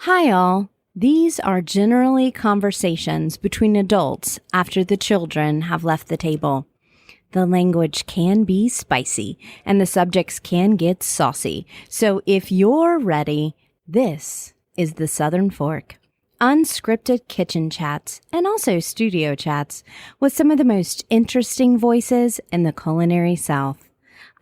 Hi all. These are generally conversations between adults after the children have left the table. The language can be spicy and the subjects can get saucy. So if you're ready, this is the Southern Fork. Unscripted kitchen chats and also studio chats with some of the most interesting voices in the culinary South.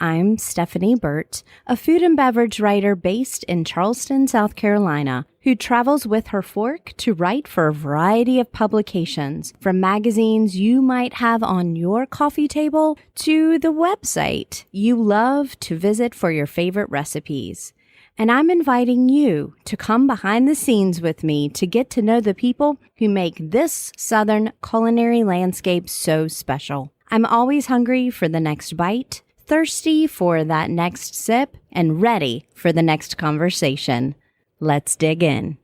I'm Stephanie Burt, a food and beverage writer based in Charleston, South Carolina, who travels with her fork to write for a variety of publications, from magazines you might have on your coffee table to the website you love to visit for your favorite recipes. And I'm inviting you to come behind the scenes with me to get to know the people who make this Southern culinary landscape so special. I'm always hungry for the next bite, thirsty for that next sip, and ready for the next conversation. Let's dig in.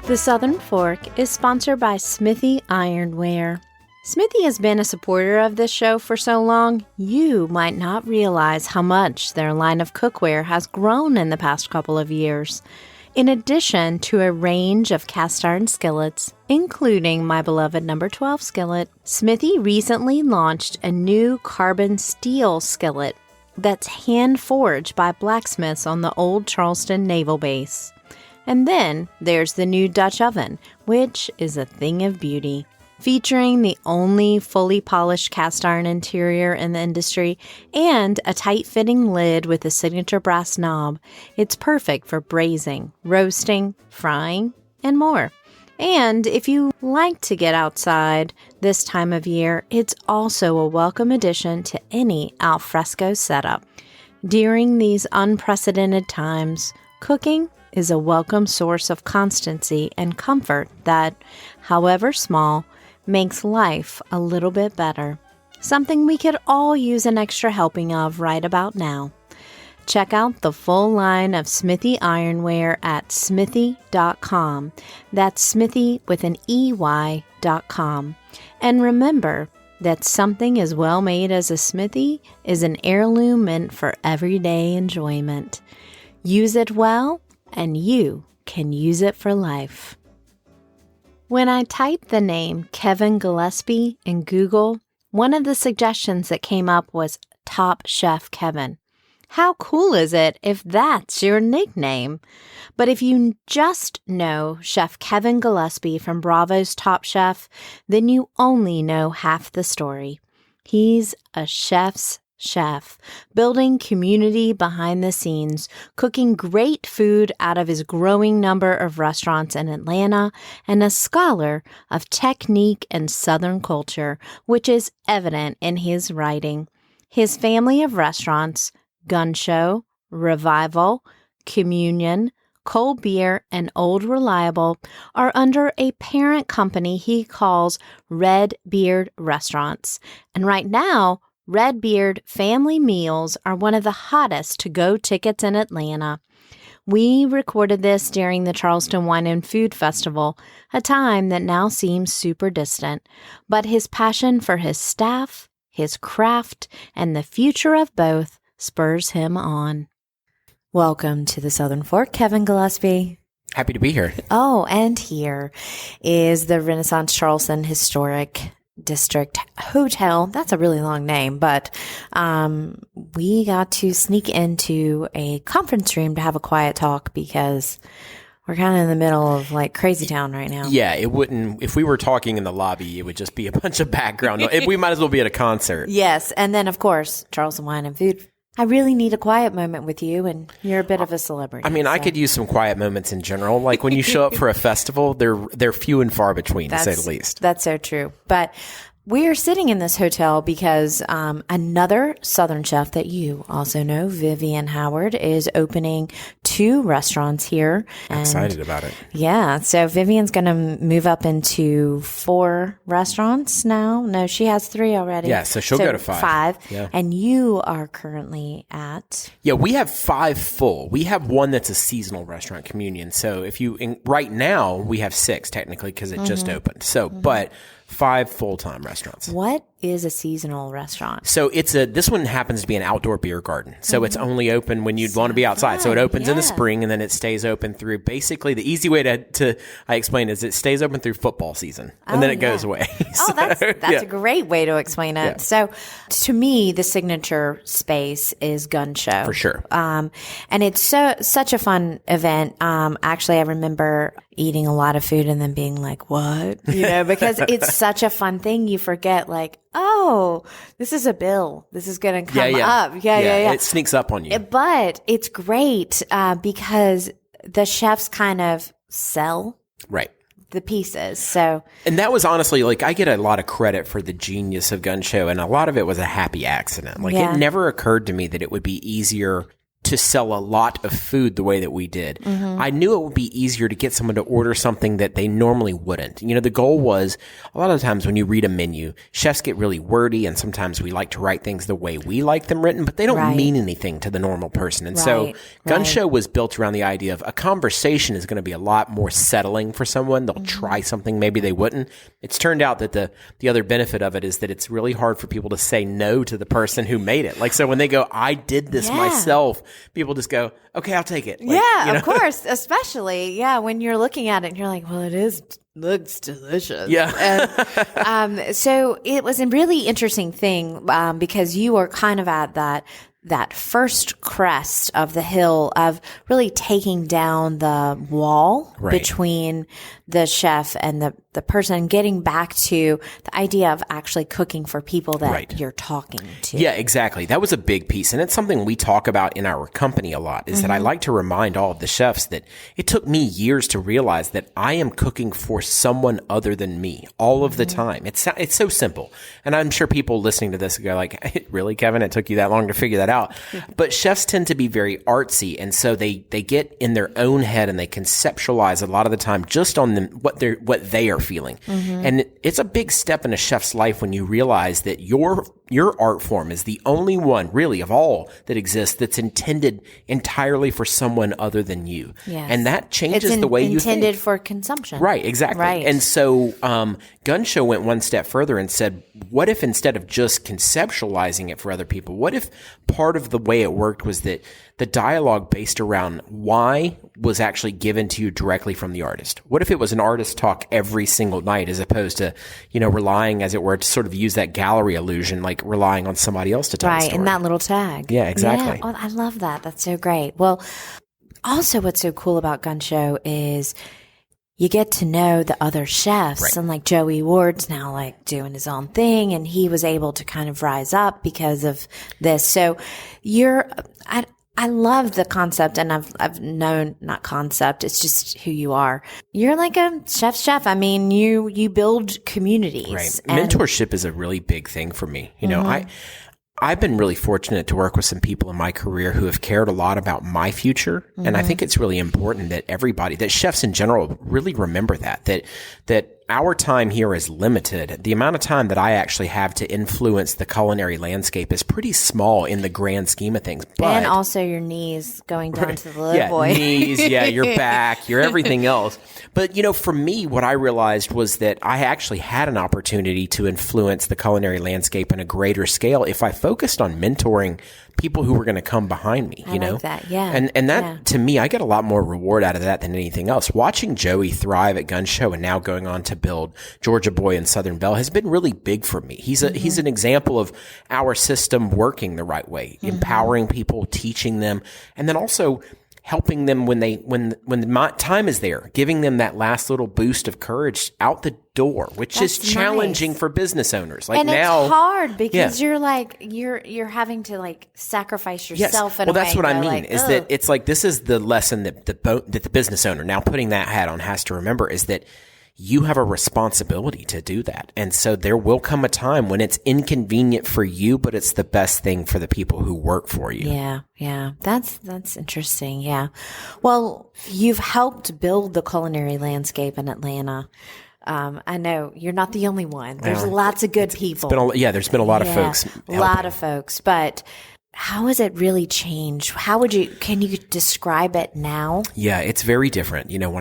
The Southern Fork is sponsored by Smithy Ironware. Smithy has been a supporter of this show for so long, you might not realize how much their line of cookware has grown in the past couple of years. In addition to a range of cast iron skillets, including my beloved number 12 skillet, Smithy recently launched a new carbon steel skillet that's hand-forged by blacksmiths on the old Charleston Naval Base. And then there's the new Dutch oven, which is a thing of beauty. Featuring the only fully polished cast iron interior in the industry and a tight-fitting lid with a signature brass knob, it's perfect for braising, roasting, frying, and more. And if you like to get outside this time of year, it's also a welcome addition to any alfresco setup. During these unprecedented times, cooking is a welcome source of constancy and comfort that, however small, makes life a little bit better. Something we could all use an extra helping of right about now. Check out the full line of Smithy Ironware at smithy.com. That's Smithy with an EY.com. And remember that something as well made as a Smithy is an heirloom meant for everyday enjoyment. Use it well, and you can use it for life. When I typed the name Kevin Gillespie in Google, one of the suggestions that came up was Top Chef Kevin. How cool is it if that's your nickname? But if you just know Chef Kevin Gillespie from Bravo's Top Chef, then you only know half the story. He's a chef's chef, building community behind the scenes, cooking great food out of his growing number of restaurants in Atlanta, and a scholar of technique and Southern culture, which is evident in his writing. His family of restaurants, Gunshow, Revival, Communion, Cold Beer, and Old Reliable, are under a parent company he calls Red Beard Restaurants. And right now, Red Beard family meals are one of the hottest to-go tickets in Atlanta. We recorded this during the Charleston Wine Food Festival, a time that now seems super distant. But his passion for his staff, his craft, and the future of both spurs him on. Welcome to the Southern Fork, Kevin Gillespie. Happy to be here. Oh, and here is the Renaissance Charleston Historic District Hotel. That's a really long name, but we got to sneak into a conference room to have a quiet talk because we're kind of in the middle of like crazy town right now. Yeah, it wouldn't, if we were talking in the lobby, it would just be a bunch of background. We might as well be at a concert. Yes. And then, of course, Charleston Wine and Food. I really need a quiet moment with you, and you're a bit of a celebrity. I mean, I could use some quiet moments in general. Like when you show up for a festival, they're few and far between, to say the least. That's so true. But We are sitting in this hotel because another Southern chef that you also know, Vivian Howard, is opening 2 restaurants here. I'm excited about it. Yeah. So Vivian's going to move up into 4 restaurants now. No, she has 3 already. Yeah, so she'll go to 5. Yeah. And you are currently at? Yeah, we have 5 full. We have one that's a seasonal restaurant, Communion. So right now we have 6 technically because it just opened. So, but 5 full-time restaurants. What is a seasonal restaurant? So this one happens to be an outdoor beer garden. So it's only open when you'd want to be outside. So it opens in the spring and then it stays open through basically the easy way to I explain is it stays open through football season and then it goes away. So, that's a great way to explain it. Yeah. So to me, the signature space is Gunshow. For sure. And it's such a fun event. Actually, I remember eating a lot of food and then being like, what? Because it's such a fun thing. You forget like, oh, this is a bill. This is going to come up. Yeah. It sneaks up on you. But it's great because the chefs kind of sell the pieces. So, and that was honestly I get a lot of credit for the genius of Gunshow, and a lot of it was a happy accident. It never occurred to me that it would be easier to sell a lot of food the way that we did. I knew it would be easier to get someone to order something that they normally wouldn't. The goal was a lot of the times when you read a menu, chefs get really wordy and sometimes we like to write things the way we like them written, but they don't mean anything to the normal person. And so Gunshow was built around the idea of a conversation is going to be a lot more settling for someone. They'll try something maybe they wouldn't. It's turned out that the other benefit of it is that it's really hard for people to say no to the person who made it. So when they go, I did this myself, people just go, okay, I'll take it. Of course. Especially, when you're looking at it and you're like, well, looks delicious. Yeah. And, so it was a really interesting thing because you were kind of at that first crest of the hill of really taking down the wall between the chef and the person, getting back to the idea of actually cooking for people that you're talking to. Yeah, exactly. That was a big piece. And it's something we talk about in our company a lot is that I like to remind all of the chefs that it took me years to realize that I am cooking for someone other than me all of the time. It's so simple. And I'm sure people listening to this go like, really, Kevin? It took you that long to figure that out. But chefs tend to be very artsy. And so they get in their own head and they conceptualize a lot of the time just on what they are feeling. And it's a big step in a chef's life when you realize that your art form is the only one really of all that exists that's intended entirely for someone other than you. Yes. And that changes the way you think. Intended for consumption. Right, exactly. Right. And so Gunshow went one step further and said, what if instead of just conceptualizing it for other people, what if part of the way it worked was that the dialogue based around why was actually given to you directly from the artist? What if it was an artist talk every single night as opposed to, relying, as it were, to sort of use that gallery illusion, like relying on somebody else to tell the story. Right, and that little tag. Yeah, exactly. Yeah. Oh, I love that. That's so great. Well, also what's so cool about Gunshow is you get to know the other chefs and like Joey Ward's now doing his own thing and he was able to kind of rise up because of this. So I love the concept and I've known, not concept, it's just who you are. You're like a chef's chef. I mean, you build communities. Right. Mentorship is a really big thing for me. I've been really fortunate to work with some people in my career who have cared a lot about my future. And I think it's really important that that chefs in general really remember that our time here is limited. The amount of time that I actually have to influence the culinary landscape is pretty small in the grand scheme of things. But, and also your knees going down to the little boy. Knees, your back, your everything else. But, for me, what I realized was that I actually had an opportunity to influence the culinary landscape on a greater scale if I focused on mentoring people who were going to come behind me, I like that, yeah. And that, to me, I get a lot more reward out of that than anything else. Watching Joey thrive at Gunshow and now going on to build Georgia Boy and Southern Belle has been really big for me. He's an example of our system working the right way, empowering people, teaching them, and then also helping them when the time is there, giving them that last little boost of courage out the door, which is challenging for business owners. And it's hard because you're having to sacrifice yourself in a way. Well, that's what I mean is that it's this is the lesson that the business owner, now putting that hat on, has to remember is that you have a responsibility to do that. And so there will come a time when it's inconvenient for you, but it's the best thing for the people who work for you. Yeah. Yeah. That's interesting. Yeah. Well, you've helped build the culinary landscape in Atlanta. I know you're not the only one. There's lots of good people. There's been a lot of folks. A lot of folks, but how has it really changed? Can you describe it now? Yeah, it's very different. You know,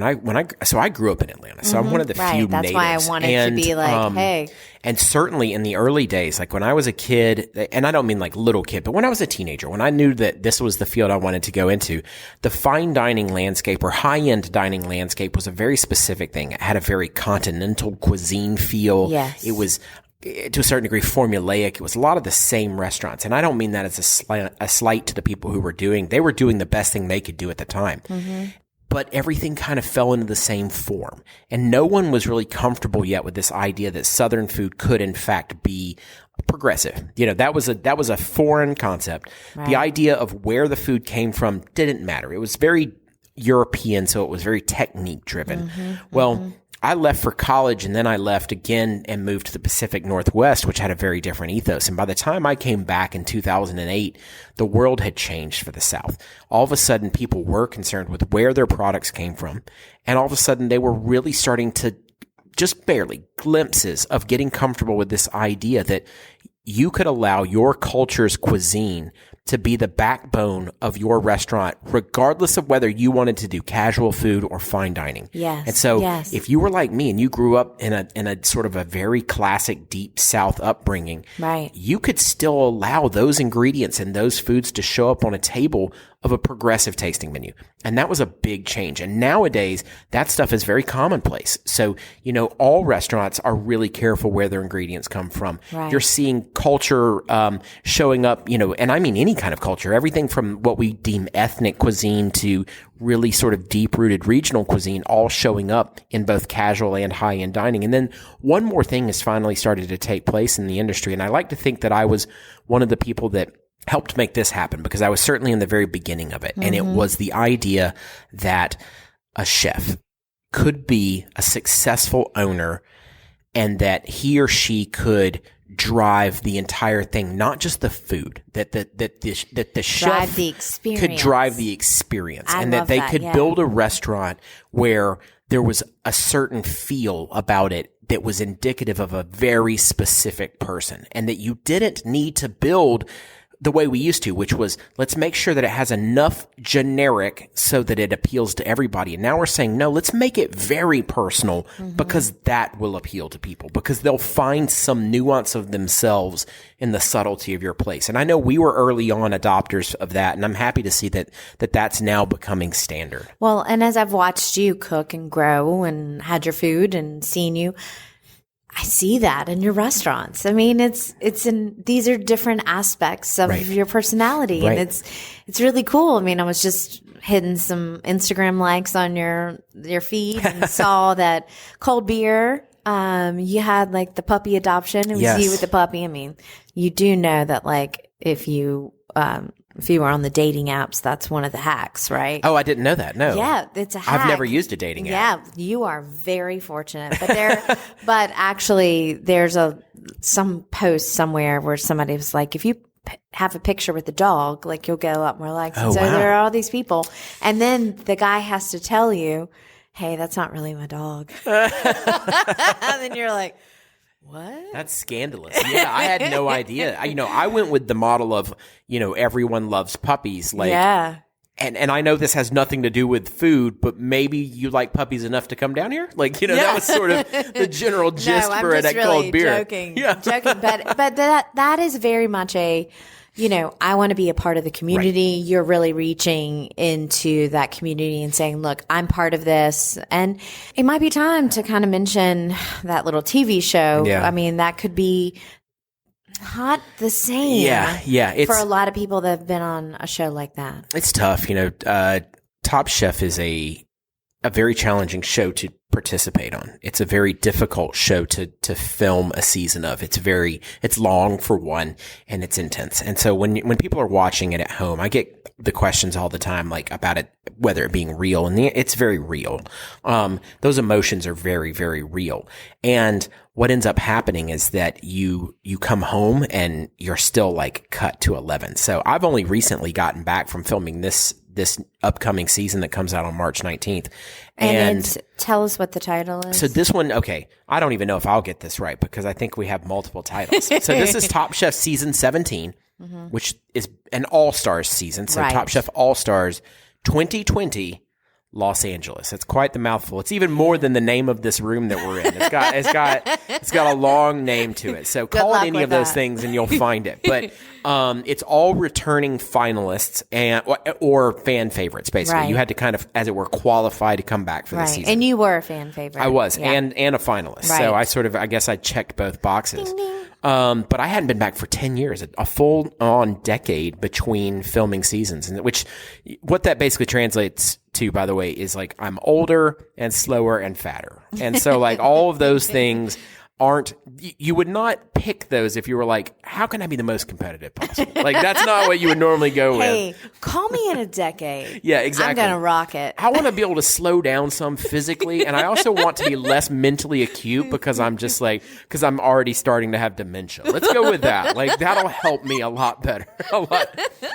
so I grew up in Atlanta, so I'm one of the few That's natives. Why I wanted to be like, hey. And certainly in the early days, like when I was a kid, and I don't mean like little kid, but when I was a teenager, when I knew that this was the field I wanted to go into, the fine dining landscape or high-end dining landscape was a very specific thing. It had a very continental cuisine feel. Yes. It was, to a certain degree, formulaic. It was a lot of the same restaurants. And I don't mean that as a slight to the people who were doing the best thing they could do at the time. Mm-hmm. But everything kind of fell into the same form. And no one was really comfortable yet with this idea that Southern food could in fact be progressive. You know, that was a foreign concept. Right. The idea of where the food came from didn't matter. It was very European, so it was very technique driven. Mm-hmm. Well, I left for college, and then I left again and moved to the Pacific Northwest, which had a very different ethos. And by the time I came back in 2008, the world had changed for the South. All of a sudden, people were concerned with where their products came from. And all of a sudden, they were really starting to just barely glimpses of getting comfortable with this idea that you could allow your culture's cuisine to be the backbone of your restaurant, regardless of whether you wanted to do casual food or fine dining. Yes. And so if you were like me and you grew up in a sort of a very classic deep South upbringing, right, you could still allow those ingredients and those foods to show up on a table of a progressive tasting menu. And that was a big change. And nowadays, that stuff is very commonplace. So, you know, all restaurants are really careful where their ingredients come from. Right. You're seeing culture showing up, you know, and I mean any kind of culture, everything from what we deem ethnic cuisine to really sort of deep-rooted regional cuisine, all showing up in both casual and high-end dining. And then one more thing has finally started to take place in the industry. And I like to think that I was one of the people that helped make this happen, because I was certainly in the very beginning of it. Mm-hmm. And it was the idea that a chef could be a successful owner and that he or she could drive the entire thing, not just the food, that the chef could drive the experience, and that they could build a restaurant where there was a certain feel about it that was indicative of a very specific person, and that you didn't need to build the way we used to, which was, let's make sure that it has enough generic so that it appeals to everybody. And now we're saying, no, let's make it very personal, because that will appeal to people, because they'll find some nuance of themselves in the subtlety of your place. And I know we were early on adopters of that, and I'm happy to see that's now becoming standard. Well, and as I've watched you cook and grow and had your food and seen you, I see that in your restaurants. I mean, these are different aspects of your personality, and it's really cool. I mean, I was just hitting some Instagram likes on your feed and saw that cold beer. You had like the puppy adoption. It was you with the puppy. I mean, you do know that like if you were on the dating apps, that's one of the hacks, right? Oh, I didn't know that. No. Yeah, it's a hack. I've never used a dating app. Yeah, you are very fortunate. But actually, there's some post somewhere where somebody was like, if you have a picture with the dog, like you'll get a lot more likes. Oh, so wow. there are all these people, and then the guy has to tell you, "Hey, that's not really my dog." And then you're like, what? That's scandalous. Yeah, I had no idea. I went with the model of, everyone loves puppies. Like, yeah. And I know this has nothing to do with food, but maybe you like puppies enough to come down here? Like, that was sort of the general gist for it at really Cold Beer. Joking. But that is very much a, I want to be a part of the community. Right. You're really reaching into that community and saying, look, I'm part of this. And it might be time to kind of mention that little TV show. Yeah. I mean, that could be not the same. Yeah. For a lot of people that have been on a show like that. It's tough. Top Chef is a very challenging show to participate on. It's a very difficult show to film a season of. It's long for one, and it's intense. And so when people are watching it at home, I get the questions all the time, like about it, whether it being real, and it's very real. Those emotions are very, very real. And what ends up happening is that you come home and you're still like cut to 11. So I've only recently gotten back from filming this upcoming season that comes out on March 19th. And tell us what the title is. So this one, okay, I don't even know if I'll get this right because I think we have multiple titles. So this is Top Chef Season 17, which is an All-Stars season. So Top Chef All-Stars 2020 Los Angeles. It's quite the mouthful. It's even more than the name of this room that we're in. It's got a long name to it. So call it any of those things and you'll find it. But it's all returning finalists or fan favorites. Basically, you had to kind of, as it were, qualify to come back for the season. And you were a fan favorite. I was, and a finalist. So I guess I checked both boxes. Ding, ding. But I hadn't been back for 10 years, a full on decade between filming seasons, and what that basically translates to, by the way, is like I'm older and slower and fatter. And so like all of those things you would not pick those if you were like, how can I be the most competitive possible? Like that's not what you would normally go with. Hey, call me in a decade. Yeah, exactly. I'm going to rock it. I want to be able to slow down some physically, and I also want to be less mentally acute because I'm already starting to have dementia. Let's go with that. Like that'll help me a lot better.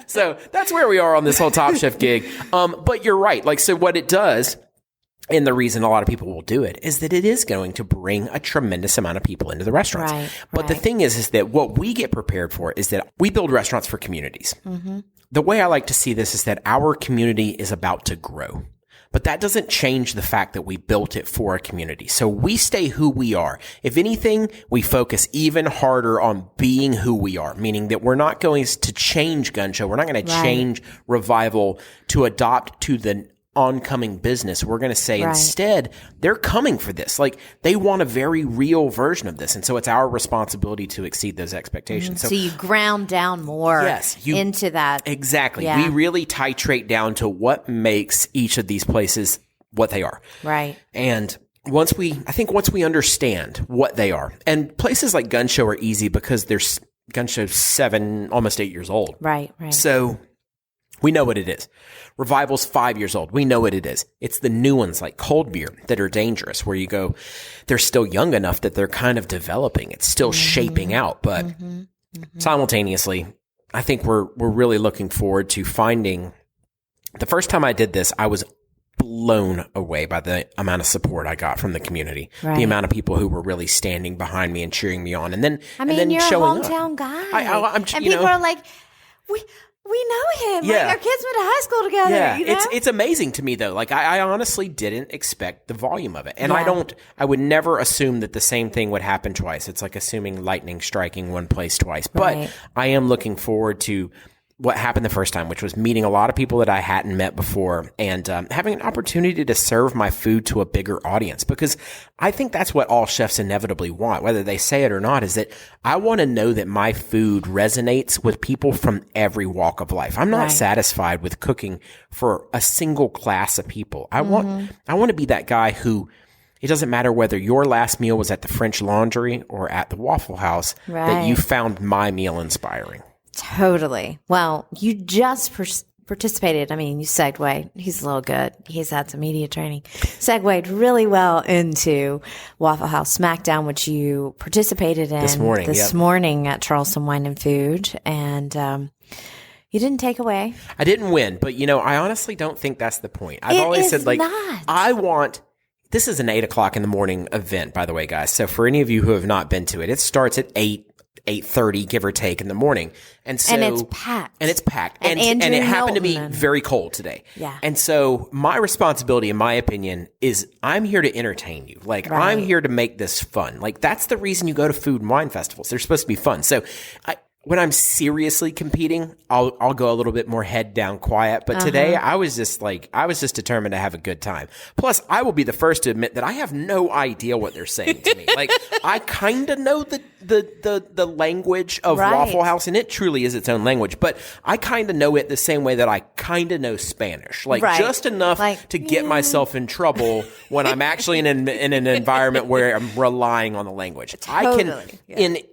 So that's where we are on this whole Top Chef gig. But you're right. Like, so what it does, and the reason a lot of people will do it, is that it is going to bring a tremendous amount of people into the restaurants. But the thing is that what we get prepared for is that we build restaurants for communities. The way I like to see this is that our community is about to grow. But that doesn't change the fact that we built it for a community. So we stay who we are. If anything, we focus even harder on being who we are, meaning that we're not going to change Gunshow. We're not going to change Revival to adopt to the oncoming business. We're going to say instead, they're coming for this. Like they want a very real version of this. And so it's our responsibility to exceed those expectations. So you ground down more into that. Exactly. Yeah. We really titrate down to what makes each of these places what they are. Right. And once we understand what they are, and places like Gunshow are easy because there's Gunshow's 7, almost 8 years old. Right. So we know what it is. Revival's 5 years old. We know what it is. It's the new ones like Cold Beer that are dangerous, where you go, they're still young enough that they're kind of developing. It's still shaping out. But simultaneously, I think we're really looking forward to finding. The first time I did this, I was blown away by the amount of support I got from the community, the amount of people who were really standing behind me and cheering me on. And then, you're showing a hometown up. guy. And people are like, we know him. Yeah. Like, our kids went to high school together. Yeah. You know? It's amazing to me though. Like I honestly didn't expect the volume of it. And I would never assume that the same thing would happen twice. It's like assuming lightning striking one place twice. But I am looking forward to what happened the first time, which was meeting a lot of people that I hadn't met before and having an opportunity to serve my food to a bigger audience, because I think that's what all chefs inevitably want, whether they say it or not, is that I want to know that my food resonates with people from every walk of life. I'm not satisfied with cooking for a single class of people. I want to be that guy who, it doesn't matter whether your last meal was at the French Laundry or at the Waffle House, that you found my meal inspiring. Totally. Well, you just participated. I mean, you segued. He's a little good. He's had some media training. Segued really well into Waffle House Smackdown, which you participated in this morning at Charleston Wine and Food. And you didn't take away. I didn't win, but I honestly don't think that's the point. I've always said, like, this is an 8 o'clock in the morning event, by the way, guys. So for any of you who have not been to it, it starts at 8:30, give or take, in the morning. And it's packed. And it happened to be very cold today. Yeah. And so my responsibility, in my opinion, is I'm here to entertain you. Like, I'm here to make this fun. Like, that's the reason you go to food and wine festivals. They're supposed to be fun. So when I'm seriously competing, I'll go a little bit more head down quiet. But today I was just determined to have a good time. Plus, I will be the first to admit that I have no idea what they're saying to me. Like, I kind of know the language of Waffle House, and it truly is its own language. But I kind of know it the same way that I kind of know Spanish, like just enough to get myself in trouble when I'm actually in an environment where I'm relying on the language. Totally.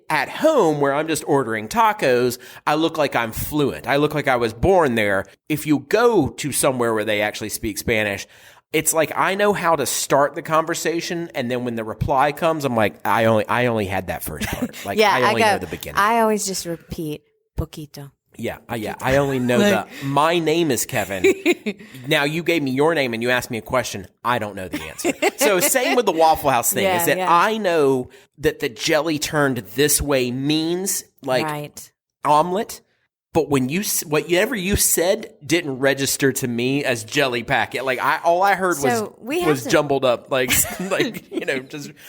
at home where I'm just ordering tacos, I look like I'm fluent. I look like I was born there. If you go to somewhere where they actually speak Spanish, it's like I know how to start the conversation, and then when the reply comes, I'm like, I only had that first part. Like I only know the beginning. I always just repeat poquito. Yeah. I only know my name is Kevin. Now you gave me your name and you asked me a question. I don't know the answer. So same with the Waffle House thing is that I know that the jelly turned this way means like omelet. But whatever you said didn't register to me as jelly packet. Like all I heard was jumbled up, like just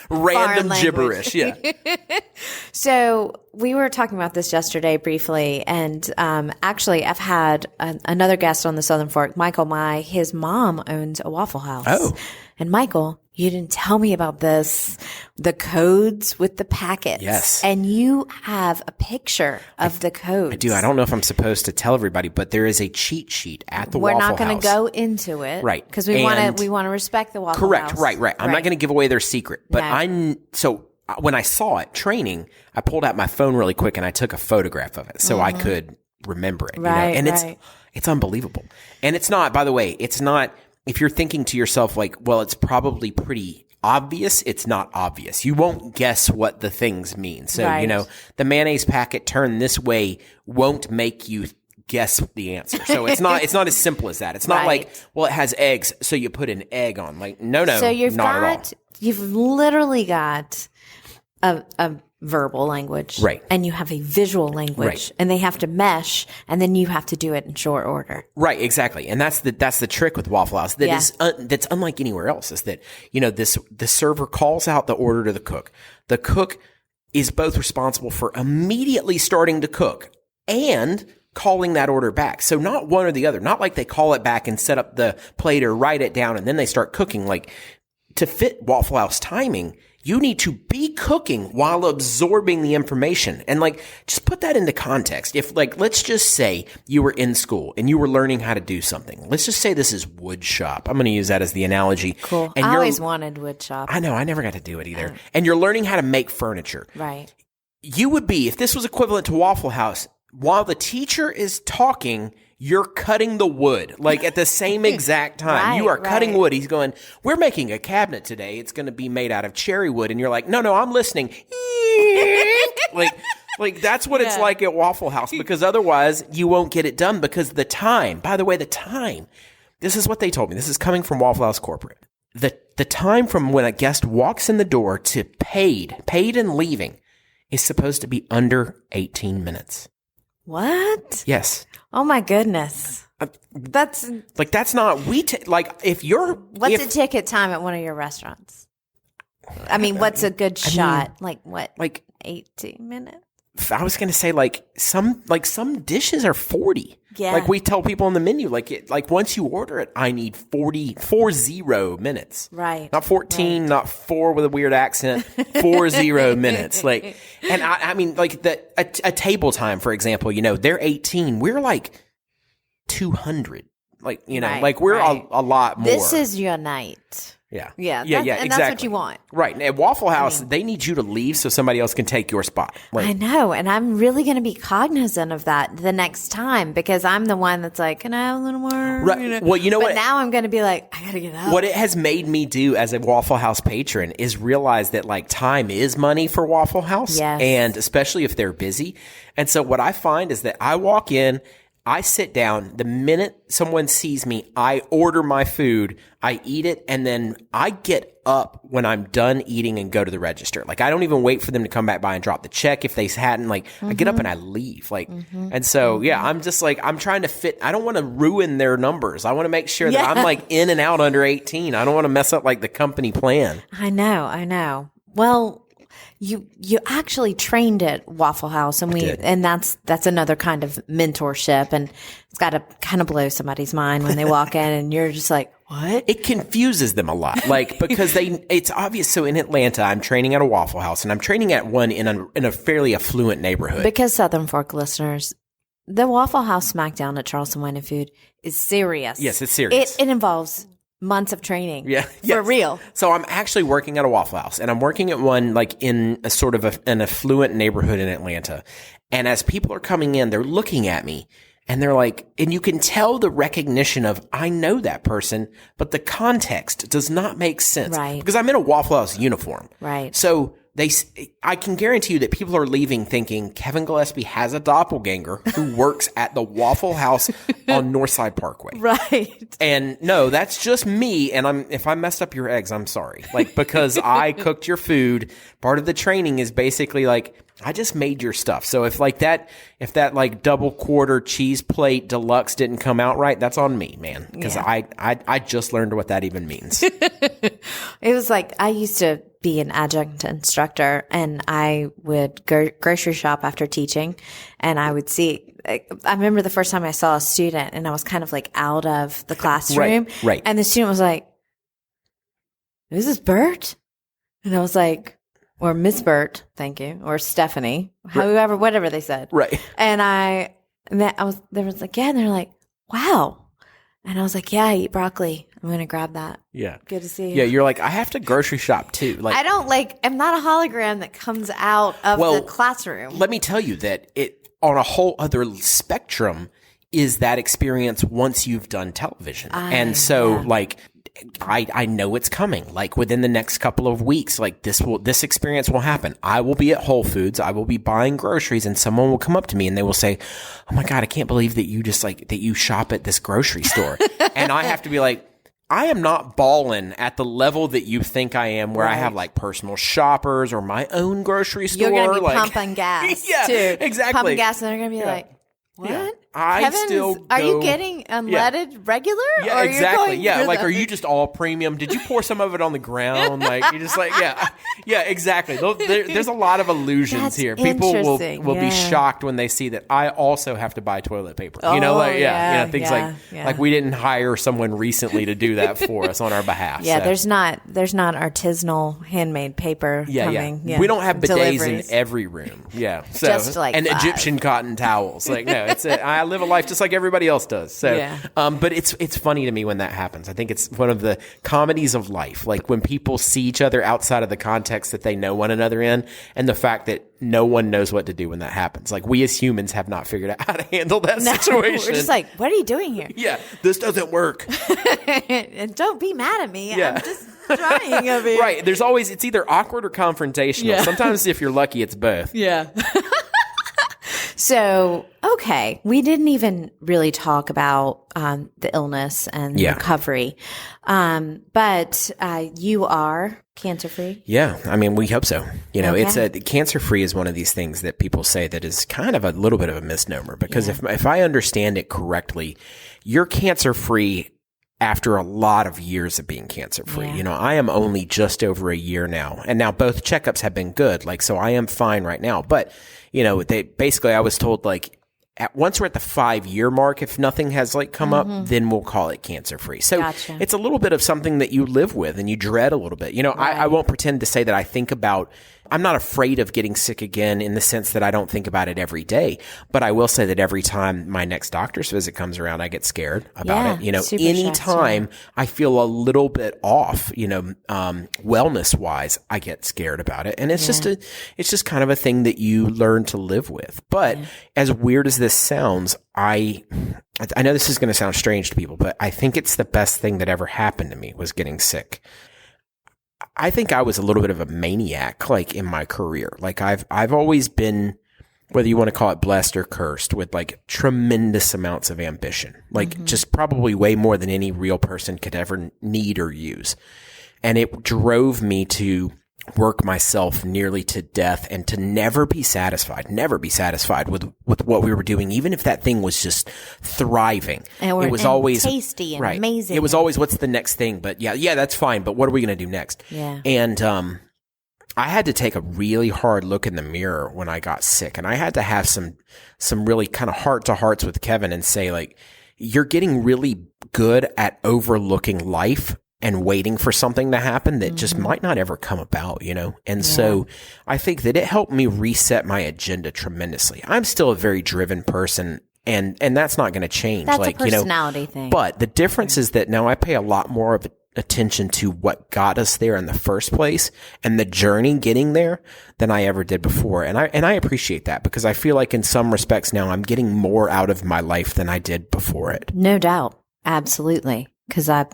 random gibberish. Yeah. So we were talking about this yesterday briefly, and actually, I've had another guest on the Southern Fork, Michael. His mom owns a Waffle House. Oh, and Michael, you didn't tell me about this. The codes with the packets. Yes. And you have a picture of the codes. I do. I don't know if I'm supposed to tell everybody, but there is a cheat sheet at the Waffle House. We're not going to go into it. Right. Because we want to respect the Waffle House. Correct. Right. I'm not going to give away their secret. But so when I saw it training, I pulled out my phone really quick and I took a photograph of it so I could remember it. Right. And it's unbelievable. And it's not, by the way, it's not, if you're thinking to yourself like, well, it's probably pretty obvious, it's not obvious. You won't guess what the things mean. So, the mayonnaise packet turned this way won't make you guess the answer. So it's not as simple as that. It's not like, well, it has eggs, so you put an egg on. Like, no, so not at all. You've literally got a verbal language. Right. And you have a visual language. Right. And they have to mesh, and then you have to do it in short order. Right, exactly. And that's the trick with Waffle House that's unlike anywhere else is that, the server calls out the order to the cook. The cook is both responsible for immediately starting to cook and calling that order back. So not one or the other. Not like they call it back and set up the plate or write it down and then they start cooking. Like, to fit Waffle House timing, you need to be cooking while absorbing the information. And just put that into context. If let's just say you were in school and you were learning how to do something. Let's just say this is wood shop. I'm going to use that as the analogy. Cool. And I always wanted wood shop. I know. I never got to do it either. And you're learning how to make furniture. Right. You would be, if this was equivalent to Waffle House, while the teacher is talking, you're cutting the wood, at the same exact time. You are cutting wood. He's going, we're making a cabinet today. It's going to be made out of cherry wood. And you're like, no, I'm listening. That's what it's like at Waffle House, because otherwise you won't get it done because the time, by the way, this is what they told me. This is coming from Waffle House corporate. The time from when a guest walks in the door to paid and leaving is supposed to be under 18 minutes. What? Yes. Oh my goodness. That's not, if you're. What's a ticket time at one of your restaurants? I mean, what's a good shot? 18 minutes? I was going to say some dishes are 40. Yeah. We tell people on the menu, once you order it, I need 40 minutes. Right. Not 14, not 4 with a weird accent, 40 minutes. And I mean, a table time, for example, they're 18. We're 200. We're a lot more. This is your night. Yeah. Yeah. And exactly. That's what you want. Right. And at Waffle House, they need you to leave so somebody else can take your spot. I know. And I'm really going to be cognizant of that the next time, because I'm the one that's like, can I have a little more? Right. Well, you know what? But now I'm going to be like, I got to get up. What it has made me do as a Waffle House patron is realize that time is money for Waffle House. Yes. And especially if they're busy. And so what I find is that I walk in, I sit down. The minute someone sees me, I order my food, I eat it, and then I get up when I'm done eating and go to the register. I don't even wait for them to come back by and drop the check if they hadn't. I get up and I leave. And so, I'm just I'm trying to fit. I don't want to ruin their numbers. I want to make sure that I'm in and out under 18. I don't want to mess up the company plan. I know. Well, You actually trained at Waffle House, and that's another kind of mentorship, and it's got to kind of blow somebody's mind when they walk in, and you're just like, what? It confuses them a lot, because it's obvious. So in Atlanta, I'm training at a Waffle House, and I'm training at one in a fairly affluent neighborhood. Because Southern Fork listeners, the Waffle House Smackdown at Charleston Wine and Food is serious. Yes, it's serious. It involves months of training. Yeah. For real. So I'm actually working at a Waffle House, and I'm working at one like in a sort of an affluent neighborhood in Atlanta. And as people are coming in, they're looking at me and they're like, and you can tell the recognition of, I know that person, but the context does not make sense. Right. Because I'm in a Waffle House uniform. Right. So I can guarantee you that people are leaving thinking Kevin Gillespie has a doppelganger who works at the Waffle House on Northside Parkway. Right. And no, that's just me. And if I messed up your eggs, I'm sorry. Like, because I cooked your food, part of the training is basically like, I just made your stuff. So if that like double quarter cheese plate deluxe didn't come out right, that's on me, man. Because I just learned what that even means. It was like, I used to be an adjunct instructor, and I would grocery shop after teaching, and I would see, I remember the first time I saw a student and I was kind of like out of the classroom. Right. And the student was like, "Is this Bert?" And I was like, or Miss Bert, thank you, or Stephanie, however, whatever they said. Right. And they was like, yeah, and they're like, wow. And I was like, yeah, I eat broccoli. I'm going to grab that. Yeah. Good to see you. Yeah, you're like, I have to grocery shop too. Like, I'm not a hologram that comes out of the classroom. Let me tell you that it, on a whole other spectrum, is that experience once you've done television. Like, I know it's coming. Like within the next couple of weeks, like this experience will happen. I will be at Whole Foods. I will be buying groceries, and someone will come up to me and they will say, "Oh my God, I can't believe that you that you shop at this grocery store." And I have to be like, I am not balling at the level that you think I am, where I have like personal shoppers or my own grocery store. You're going to be like, pumping gas. Yeah, too. exactly. Pumping gas, and they're going to be like, what? Yeah. Are you getting unleaded regular? Yeah, or exactly. You're Like, are you just all premium? Did you pour some of it on the ground? Like, you're just like, yeah, exactly. There's a lot of illusions here. People will be shocked when they see that I also have to buy toilet paper. Things like we didn't hire someone recently to do that for us on our behalf. Yeah, so. there's not artisanal handmade paper coming. Yeah. We don't have bidets in every room. Yeah, so just like and 5. Egyptian cotton towels. Like, no, I live a life just like everybody else does. So, but it's funny to me when that happens. I think it's one of the comedies of life. Like when people see each other outside of the context that they know one another in, and the fact that no one knows what to do when that happens. Like we as humans have not figured out how to handle that situation. We're just like, what are you doing here? Yeah, this doesn't work. And don't be mad at me. Yeah. I'm just trying over here. Right. It's either awkward or confrontational. Yeah. Sometimes if you're lucky, it's both. Yeah. So, okay, we didn't even really talk about the illness and recovery, but you are cancer-free? Yeah, I mean, we hope so. It's cancer-free is one of these things that people say that is kind of a little bit of a misnomer, because if I understand it correctly, you're cancer-free after a lot of years of being cancer-free. Yeah. I am only just over a year now, and now both checkups have been good. Like, so I am fine right now, but I was told like once we're at the 5-year mark, if nothing has like come up, then we'll call it cancer-free. So It's a little bit of something that you live with and you dread a little bit. I won't pretend to say that I'm not afraid of getting sick again in the sense that I don't think about it every day. But I will say that every time my next doctor's visit comes around, I get scared about it. Anytime I feel a little bit off, wellness wise, I get scared about it. And it's just kind of a thing that you learn to live with. But as weird as this sounds, I know this is going to sound strange to people, but I think it's the best thing that ever happened to me was getting sick. I think I was a little bit of a maniac, like in my career. Like I've always been, whether you want to call it blessed or cursed, with like tremendous amounts of ambition, like just probably way more than any real person could ever need or use. And it drove me to work myself nearly to death and to never be satisfied with what we were doing, even if that thing was just thriving. It was always tasty and amazing. It was always, what's the next thing? But yeah, that's fine. But what are we going to do next? Yeah. And, I had to take a really hard look in the mirror when I got sick, and I had to have some really kind of heart to hearts with Kevin and say, like, you're getting really good at overlooking life and waiting for something to happen that just might not ever come about, And so I think that it helped me reset my agenda tremendously. I'm still a very driven person And that's not going to change. That's a personality thing. But the difference is that now I pay a lot more of attention to what got us there in the first place and the journey getting there than I ever did before. And I appreciate that, because I feel like in some respects now I'm getting more out of my life than I did before it. No doubt. Absolutely. Because I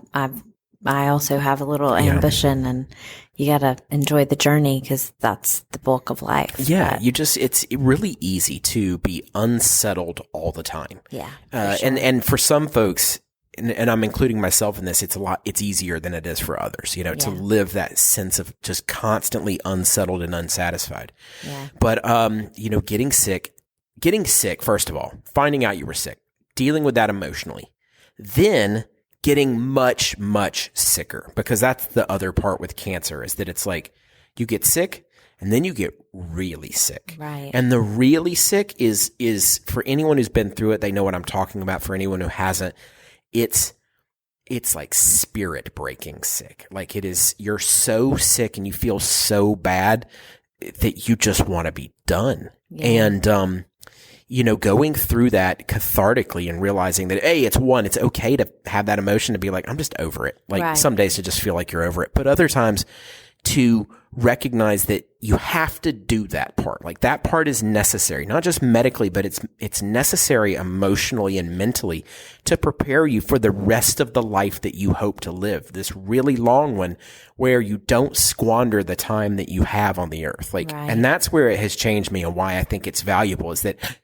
also have a little ambition, and you got to enjoy the journey, because that's the bulk of life. Yeah. It's really easy to be unsettled all the time. Yeah. Sure. And for some folks, and I'm including myself in this, it's easier than it is for others, to live that sense of just constantly unsettled and unsatisfied. Yeah. But, getting sick, first of all, finding out you were sick, dealing with that emotionally, then getting much, much sicker, because that's the other part with cancer, is that it's like you get sick and then you get really sick. Right. And the really sick is for anyone who's been through it, they know what I'm talking about. For anyone who hasn't, it's like spirit breaking sick. Like you're so sick and you feel so bad that you just want to be done. Yeah. And, going through that cathartically and realizing that, hey, it's okay to have that emotion, to be like, I'm just over it. Like some days to just feel like you're over it, but other times to recognize that you have to do that part. Like that part is necessary, not just medically, but it's necessary emotionally and mentally to prepare you for the rest of the life that you hope to live, this really long one where you don't squander the time that you have on the earth. And that's where it has changed me, and why I think it's valuable is that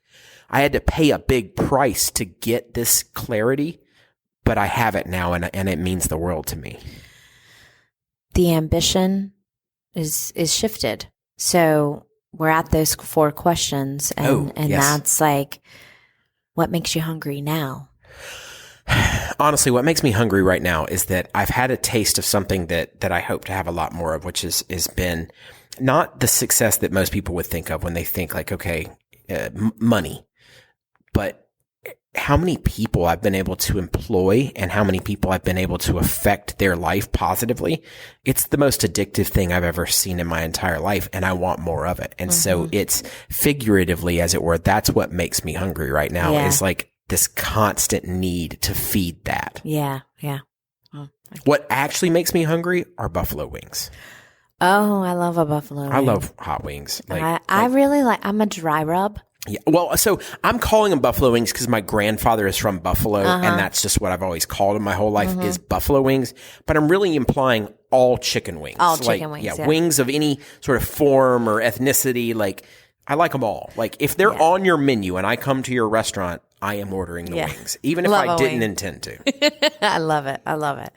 I had to pay a big price to get this clarity, but I have it now, and it means the world to me. The ambition is shifted. So we're at those 4 questions, and that's like, what makes you hungry now? Honestly, what makes me hungry right now is that I've had a taste of something that I hope to have a lot more of, which has been not the success that most people would think of when they think like, okay, money, but how many people I've been able to employ and how many people I've been able to affect their life positively. It's the most addictive thing I've ever seen in my entire life, and I want more of it. And so it's figuratively, as it were, that's what makes me hungry right now, is like this constant need to feed that. Yeah. Yeah. Oh, what actually makes me hungry are buffalo wings. Oh, I love a buffalo wing. I love hot wings. I really like, I'm a dry rub. Yeah. Well, so I'm calling them buffalo wings because my grandfather is from Buffalo, and that's just what I've always called them my whole life is buffalo wings. But I'm really implying all chicken wings. All chicken wings. Yeah, wings of any sort of form or ethnicity. Like, I like them all. Like, if they're on your menu and I come to your restaurant, I am ordering the wings, even if I didn't intend to. I love it. I love it.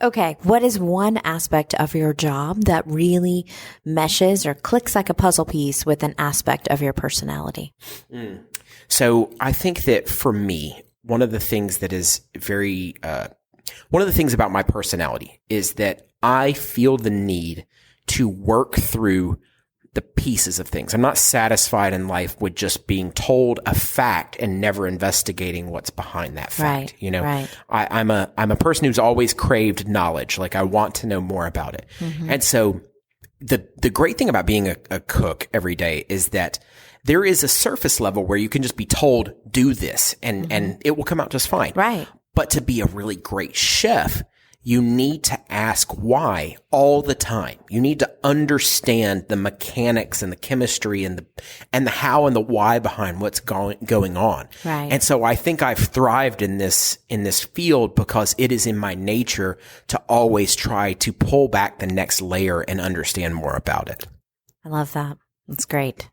Okay. What is one aspect of your job that really meshes or clicks like a puzzle piece with an aspect of your personality? So I think that for me, one of the things that is one of the things about my personality is that I feel the need to work through the pieces of things. I'm not satisfied in life with just being told a fact and never investigating what's behind that fact. I'm a person who's always craved knowledge. Like, I want to know more about it. And so the great thing about being a cook every day is that there is a surface level where you can just be told, do this, and it will come out just fine. Right. But to be a really great chef, you need to ask why all the time. You need to understand the mechanics and the chemistry and the how and the why behind what's going on. Right. And so I think I've thrived in this field because it is in my nature to always try to pull back the next layer and understand more about it. I love that. That's great.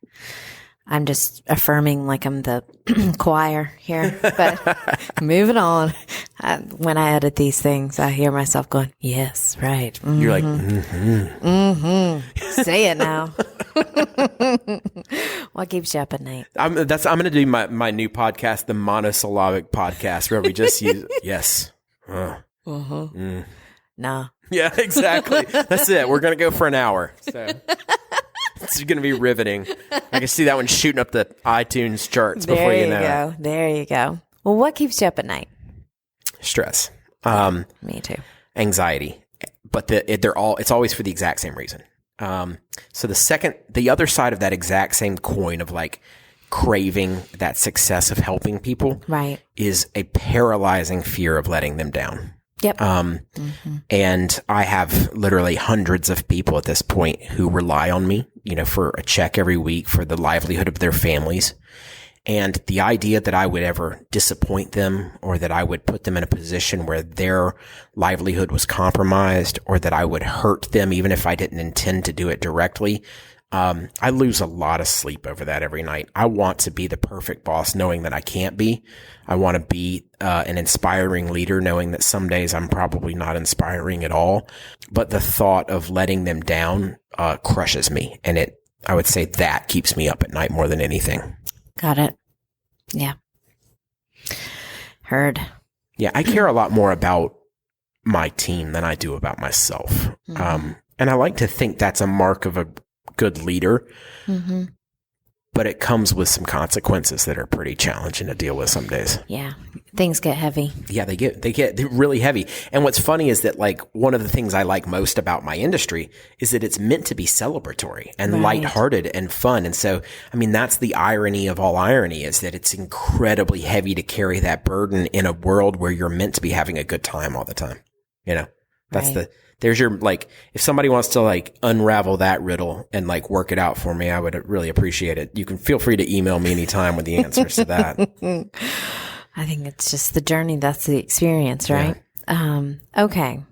I'm just affirming like I'm the choir here, but moving on. When I edit these things, I hear myself going, yes, right. Mm-hmm. You're like, say it now. What keeps you up at night? I'm going to do my new podcast, the monosyllabic podcast, where we just use, yes. No. Yeah, exactly. That's it. We're going to go for an hour. So. It's going to be riveting. I can see that one shooting up the iTunes charts before you know it. There you go. Well, what keeps you up at night? Stress. Me too. Anxiety. But it's always for the exact same reason. So the other side of that exact same coin of like craving that success of helping people right. is a paralyzing fear of letting them down. Yep. And I have literally hundreds of people at this point who rely on me, for a check every week for the livelihood of their families. And the idea that I would ever disappoint them, or that I would put them in a position where their livelihood was compromised, or that I would hurt them, even if I didn't intend to do it directly, I lose a lot of sleep over that every night. I want to be the perfect boss, knowing that I can't be. I want to be an inspiring leader, knowing that some days I'm probably not inspiring at all. But the thought of letting them down crushes me. And I would say that keeps me up at night more than anything. Got it. Yeah. Heard. Yeah, I care a lot more about my team than I do about myself. And I like to think that's a mark of a good leader, but it comes with some consequences that are pretty challenging to deal with some days. Yeah. Things get heavy. Yeah, they're really heavy. And what's funny is that, like, one of the things I like most about my industry is that it's meant to be celebratory and lighthearted and fun. And so, I mean, that's the irony of all irony, is that it's incredibly heavy to carry that burden in a world where you're meant to be having a good time all the time. That's there's your, like, if somebody wants to, like, unravel that riddle and, like, work it out for me, I would really appreciate it. You can feel free to email me anytime with the answers to that. I think it's just the journey. That's the experience, right? Yeah. Okay.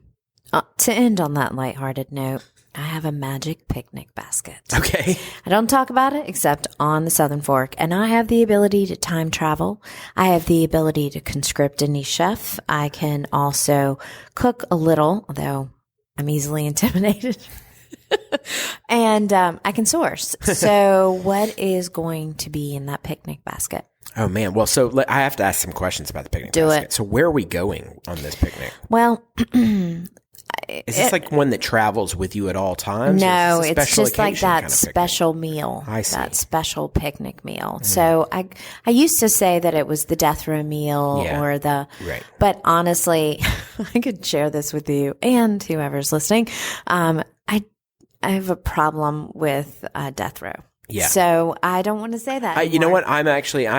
To end on that lighthearted note, I have a magic picnic basket. Okay. I don't talk about it except on the Southern Fork, and I have the ability to time travel. I have the ability to conscript any chef. I can also cook a little, although I'm easily intimidated. And I can source. So what is going to be in that picnic basket? Oh, man. Well, so I have to ask some questions about the picnic basket. So where are we going on this picnic? Well, is this like one that travels with you at all times? No, it's just like that special meal. I see. That special picnic meal. So I used to say that it was the death row meal or the, but honestly, I could share this with you and whoever's listening. I have a problem with death row. Yeah. So I don't want to say that. You know what? I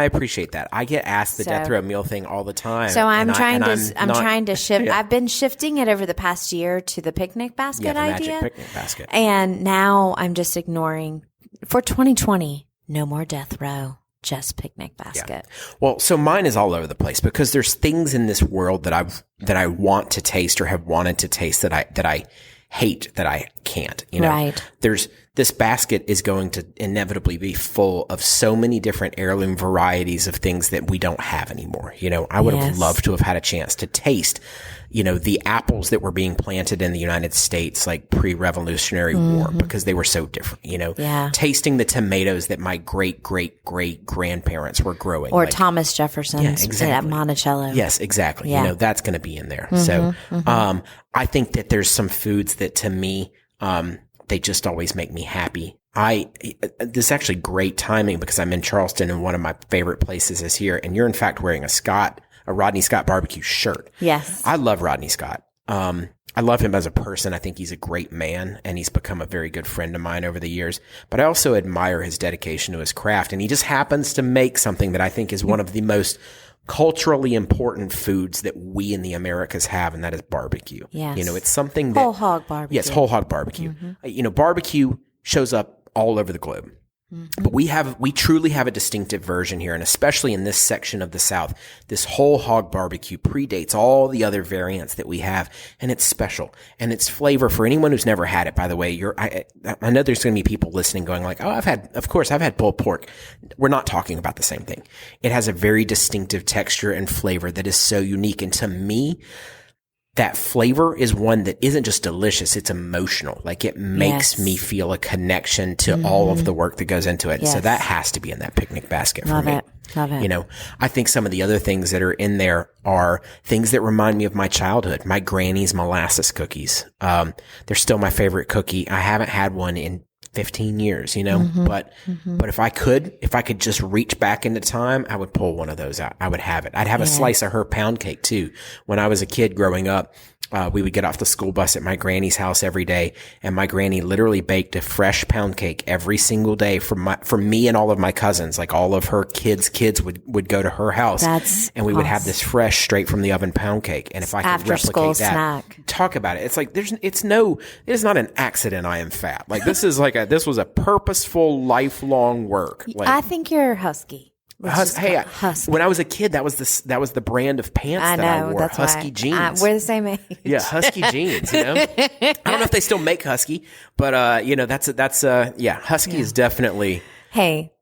appreciate that. I get asked the death row meal thing all the time. So I'm trying to shift. I've been shifting it over the past year to the picnic basket idea. Magic picnic basket. And now I'm just ignoring, for 2020, no more death row, just picnic basket. Yeah. Well, so mine is all over the place because there's things in this world that I want to taste or have wanted to taste that I hate that I can't, Right. This basket is going to inevitably be full of so many different heirloom varieties of things that we don't have anymore. I would have loved to have had a chance to taste, the apples that were being planted in the United States, like pre-Revolutionary War, because they were so different, tasting the tomatoes that my great, great, great grandparents were growing. Or like, Thomas Jefferson's at Monticello. Yes, exactly. Yeah. That's going to be in there. So, I think that there's some foods that to me, they just always make me happy. This is actually great timing because I'm in Charleston and one of my favorite places is here. And you're in fact wearing a Rodney Scott barbecue shirt. Yes. I love Rodney Scott. I love him as a person. I think he's a great man and he's become a very good friend of mine over the years, but I also admire his dedication to his craft. And he just happens to make something that I think is one of the most culturally important foods that we in the Americas have, and that is barbecue. Yes. It's something that whole hog barbecue. Yes, whole hog barbecue. Barbecue shows up all over the globe. But we truly have a distinctive version here, and especially in this section of the South, this whole hog barbecue predates all the other variants that we have, and it's special. And its flavor, for anyone who's never had it, by the way, I know there's going to be people listening going like, oh, I've had pulled pork. We're not talking about the same thing. It has a very distinctive texture and flavor that is so unique. And to me, that flavor is one that isn't just delicious, it's emotional. Like it makes me feel a connection to all of the work that goes into it. Yes. So that has to be in that picnic basket for me. Love it. I think some of the other things that are in there are things that remind me of my childhood. My granny's molasses cookies. They're still my favorite cookie. I haven't had one in 15 years, but if I could just reach back into time, I would pull one of those out. I would have it. I'd have a slice of her pound cake too. When I was a kid growing up, we would get off the school bus at my granny's house every day, and my granny literally baked a fresh pound cake every single day for me and all of my cousins. Like all of her kids would go to her house, and we would have this fresh, straight from the oven pound cake. And if I could replicate that, snack. Talk about it. It's like it is not an accident I am fat. Like this was a purposeful, lifelong work. Like, I think you're husky. Husky. When I was a kid, that was the brand of pants I wore. That's Husky jeans. We're the same age. Yeah, Husky jeans. You know, I don't know if they still make Husky, but Husky is definitely. Hey,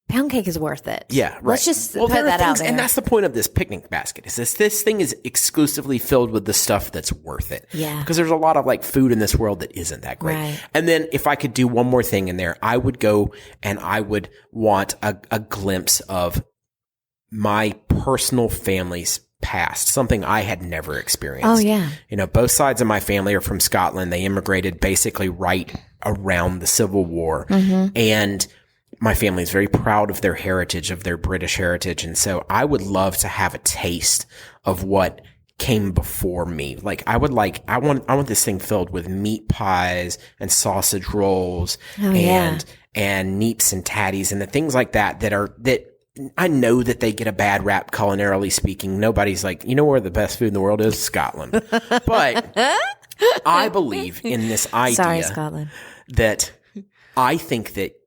pound cake is worth it. Yeah, right. Let's just put that out there. And that's the point of this picnic basket. Is this thing is exclusively filled with the stuff that's worth it. Yeah. Because there's a lot of like food in this world that isn't that great. Right. And then if I could do one more thing in there, I would go and I would want a glimpse of my personal family's past, something I had never experienced. Oh, yeah. You know, both sides of my family are from Scotland. They immigrated basically right around the Civil War. Mm-hmm. And my family is very proud of their heritage, of their British heritage. And so I would love to have a taste of what came before me. Like I want this thing filled with meat pies and sausage rolls and neeps and tatties and the things like that I know that they get a bad rap culinarily speaking. Nobody's like, you know where the best food in the world is? Scotland. But I believe in this idea. Sorry, Scotland. That I think that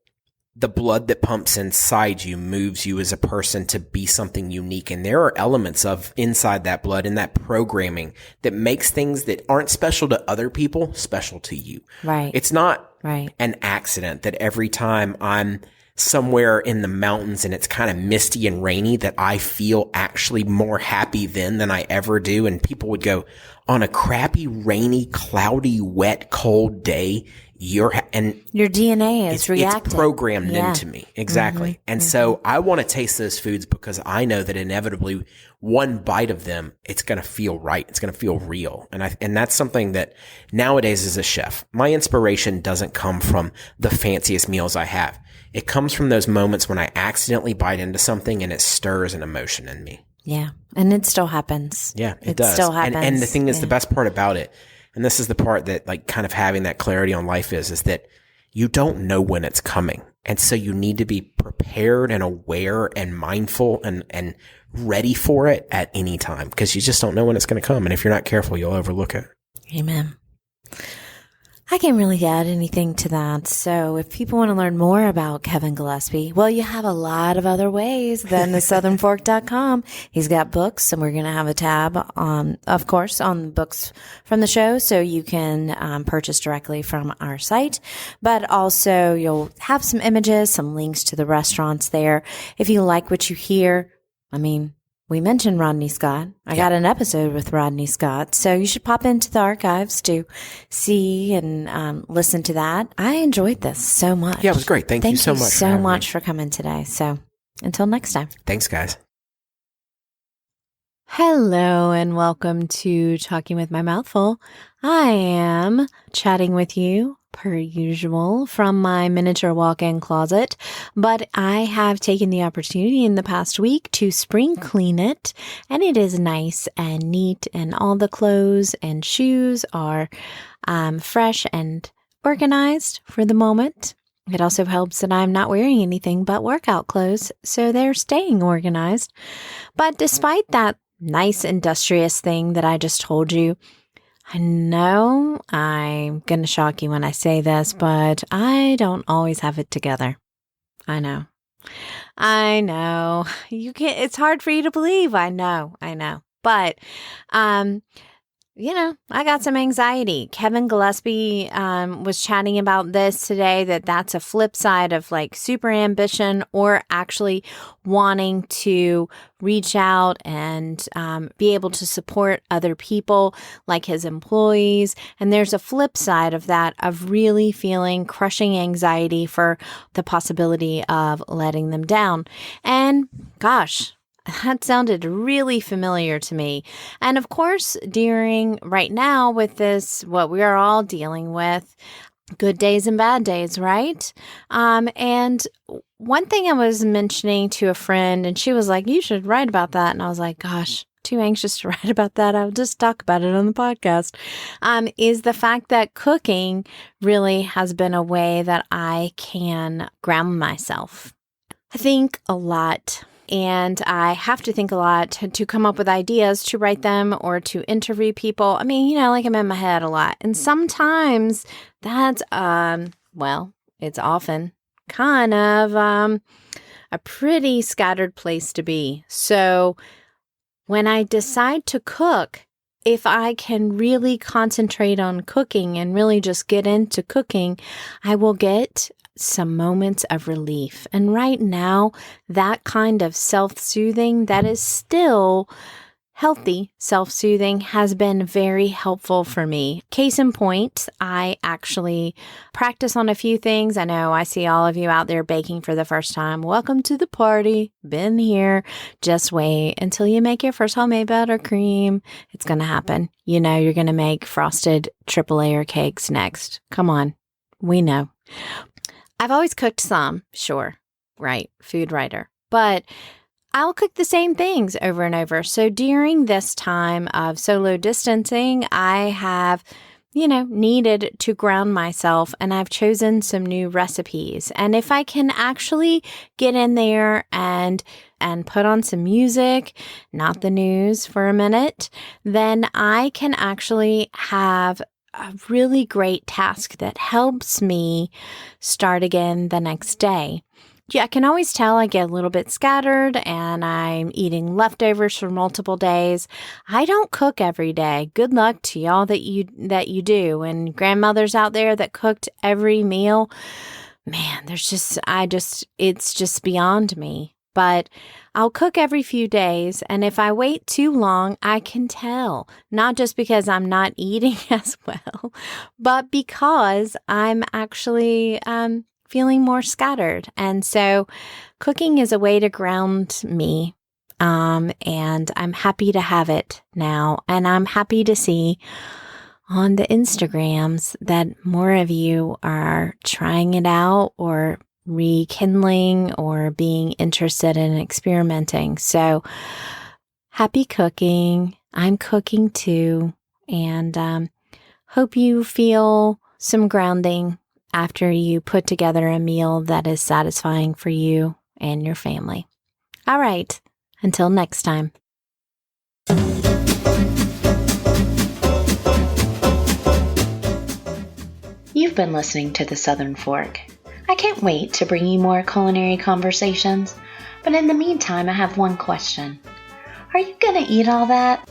the blood that pumps inside you moves you as a person to be something unique. And there are elements of inside that blood and that programming that makes things that aren't special to other people special to you. Right. It's not an accident that every time I'm somewhere in the mountains and it's kind of misty and rainy that I feel actually more happy then than I ever do. And people would go, on a crappy, rainy, cloudy, wet, cold day, your DNA is reacting. It's programmed into me. Exactly. Mm-hmm. And so I want to taste those foods because I know that inevitably one bite of them, it's going to feel right. It's going to feel real. And that's something that nowadays as a chef, my inspiration doesn't come from the fanciest meals I have. It comes from those moments when I accidentally bite into something and it stirs an emotion in me. Yeah. And it still happens. Yeah, it does. Still happens. And the thing is, the best part about it, and this is the part that like kind of having that clarity on life is that you don't know when it's coming. And so you need to be prepared and aware and mindful and ready for it at any time because you just don't know when it's going to come. And if you're not careful, you'll overlook it. Amen. I can't really add anything to that. So if people want to learn more about Kevin Gillespie, well, you have a lot of other ways than the southernfork.com. He's got books, and we're going to have a tab of course, on the books from the show. So you can purchase directly from our site, but also you'll have some images, some links to the restaurants there. If you like what you hear, we mentioned Rodney Scott. I got an episode with Rodney Scott, so you should pop into the archives to see and listen to that. I enjoyed this so much. Yeah, it was great. Thank you so much. Thank you so much for coming today. So until next time. Thanks, guys. Hello and welcome to Talking with My Mouth Full. I am chatting with you per usual from my miniature walk-in closet, but I have taken the opportunity in the past week to spring clean it, and it is nice and neat, and all the clothes and shoes are fresh and organized for the moment. It also helps that I'm not wearing anything but workout clothes, so they're staying organized. But despite that nice industrious thing that I just told you, I know I'm going to shock you when I say this, but I don't always have it together. I know. You can't, it's hard for you to believe. I know. But, I got some anxiety. Kevin Gillespie was chatting about this today, that's a flip side of like super ambition or actually wanting to reach out and be able to support other people like his employees. And there's a flip side of that, of really feeling crushing anxiety for the possibility of letting them down. And gosh, that sounded really familiar to me. And of course, right now with this, what we are all dealing with, good days and bad days, right? And one thing I was mentioning to a friend, and she was like, you should write about that. And I was like, gosh, too anxious to write about that. I'll just talk about it on the podcast, is the fact that cooking really has been a way that I can ground myself. I think a lot, and I have to think a lot to come up with ideas, to write them, or to interview people. I mean, like I'm in my head a lot. And sometimes that's, it's often kind of a pretty scattered place to be. So when I decide to cook, if I can really concentrate on cooking and really just get into cooking, I will get some moments of relief. And right now, that kind of self-soothing that is still healthy self-soothing has been very helpful for me. Case in point, I actually practice on a few things. I know I see all of you out there baking for the first time. Welcome to the party. Been here. Just wait until you make your first homemade buttercream. It's going to happen. You're going to make frosted triple layer cakes next. Come on. We know. I've always cooked some, sure, right, food writer, but I'll cook the same things over and over. So during this time of solo distancing, I have, needed to ground myself, and I've chosen some new recipes. And if I can actually get in there and put on some music, not the news for a minute, then I can actually have a really great task that helps me start again the next day. Yeah, I can always tell I get a little bit scattered and I'm eating leftovers for multiple days. I don't cook every day. Good luck to y'all that you do. And grandmothers out there that cooked every meal, man, it's just beyond me. But I'll cook every few days, and if I wait too long, I can tell. Not just because I'm not eating as well, but because I'm actually feeling more scattered. And so cooking is a way to ground me, and I'm happy to have it now. And I'm happy to see on the Instagrams that more of you are trying it out or rekindling or being interested in experimenting. So happy cooking. I'm cooking too. And hope you feel some grounding after you put together a meal that is satisfying for you and your family. All right. Until next time. You've been listening to The Southern Fork. I can't wait to bring you more culinary conversations, but in the meantime, I have one question. Are you going to eat all that?